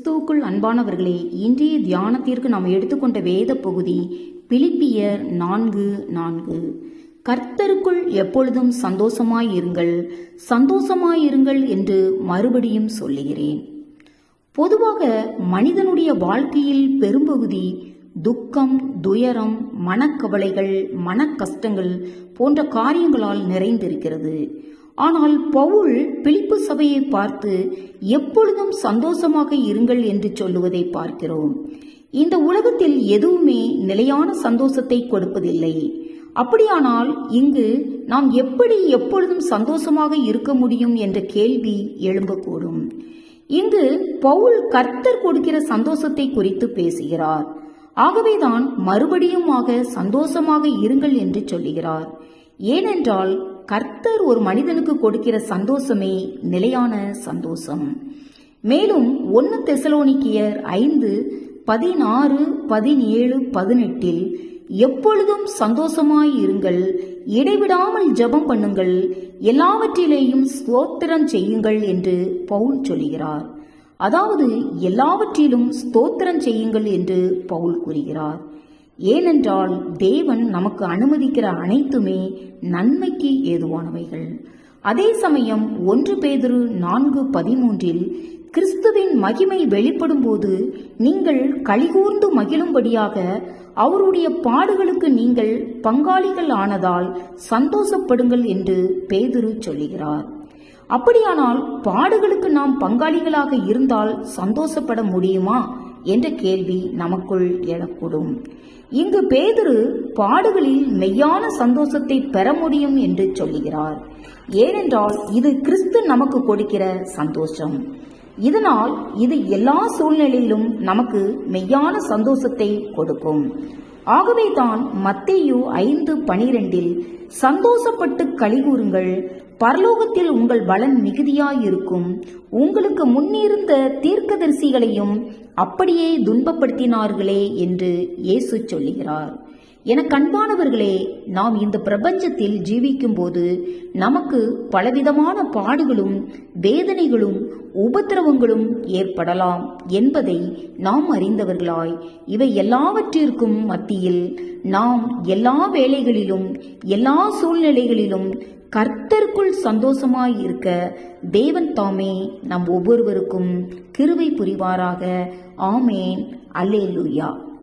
கிறிஸ்துவுக்குள் அன்பானவர்களே, இன்றைய தியானத்திற்கு நாம் எடுத்துக்கொண்ட வேத பகுதி பிலிப்பியர் 4:4. கர்த்தருக்குள் எப்பொழுதும் சந்தோஷமாயிருங்கள், சந்தோஷமாயிருங்கள் என்று மறுபடியும் சொல்லுகிறேன். பொதுவாக மனிதனுடைய வாழ்க்கையில் பெரும்பகுதி துக்கம், துயரம், மனக்கவலைகள், மனக்கஷ்டங்கள் போன்ற காரியங்களால் நிறைந்திருக்கிறது. ஆனால் பவுல் பிலிப்பு சபையை பார்த்து எப்பொழுதும் சந்தோஷமாக இருங்கள் என்று சொல்லுவதை பார்க்கிறோம். இந்த உலகத்தில் எதுவுமே நிலையான சந்தோஷத்தை கொடுப்பதில்லை. அப்படியானால் இங்கு நாம் எப்படி எப்பொழுதும் சந்தோஷமாக இருக்க முடியும் என்ற கேள்வி எழும்பக்கூடும். இங்கு பவுல் கர்த்தர் கொடுக்கிற சந்தோஷத்தை குறித்து பேசுகிறார். ஆகவேதான் மறுபடியுமாக சந்தோஷமாக இருங்கள் என்று சொல்லுகிறார். ஏனென்றால் கர்த்தர் ஒரு மனிதனுக்கு கொடுக்கிற சந்தோஷமே நிலையான சந்தோஷம். மேலும் 1 தெசலோனிக்கேயர் 5:16, 17, 18 எப்பொழுதும் சந்தோஷமாயிருங்கள், இடைவிடாமல் ஜெபம் பண்ணுங்கள், எல்லாவற்றிலேயும் ஸ்தோத்திரம் செய்யுங்கள் என்று பவுல் சொல்கிறார். அதாவது எல்லாவற்றிலும் ஸ்தோத்திரம் செய்யுங்கள் என்று பவுல் கூறுகிறார். ஏனென்றால் தேவன் நமக்கு அனுமதிக்கிற அனைத்துமே நன்மைக்கு ஏதுவானவைகள். அதே சமயம் 1 பேதுரு 4:13 கிறிஸ்துவின் மகிமை வெளிப்படும் போது நீங்கள் களிகூர்ந்து மகிழும்படியாக அவருடைய பாடுகளுக்கு நீங்கள் பங்காளிகள் ஆனதால் சந்தோஷப்படுங்கள் என்று பேதுரு சொல்லுகிறார். அப்படியானால் பாடுகளுக்கு நாம் பங்காளிகளாக இருந்தால் சந்தோஷப்பட முடியுமா என்ற கேள்வி நமக்குள் எழக்கூடும். இங்கு பேதுரு பாடுகளில் மெய்யான சந்தோஷத்தை பெற முடியும் என்று சொல்லுகிறார். ஏனென்றால் இது கிறிஸ்து நமக்கு கொடுக்கிற சந்தோஷம். இதனால் இது எல்லா சூழ்நிலையிலும் நமக்கு மெய்யான சந்தோஷத்தை கொடுக்கும். ஆகவே தான் மத்தேயு 5:12 சந்தோஷப்பட்டு களிகூருங்கள், பரலோகத்தில் உங்கள் பலன் மிகுதியாயிருக்கும், உங்களுக்கு முன்னிருந்த தீர்க்கதரிசிகளையும் அப்படியே துன்பப்படுத்தினார்களே என்று இயேசு சொல்லுகிறார். எனக்கு அன்பானவர்களே, நாம் இந்த பிரபஞ்சத்தில் ஜீவிக்கும் போது நமக்கு பலவிதமான பாடுகளும் வேதனைகளும் உபத்திரவங்களும் ஏற்படலாம் என்பதை நாம் அறிந்தவர்களாய், இவை எல்லாவற்றிற்கும் மத்தியில் நாம் எல்லா வேளைகளிலும் எல்லா சூழ்நிலைகளிலும் கர்த்தருக்குள் சந்தோஷமாய் இருக்க தேவன் தாமே நம் ஒவ்வொருவருக்கும் கிருபை புரிவாராக. ஆமேன். அல்லேலூயா.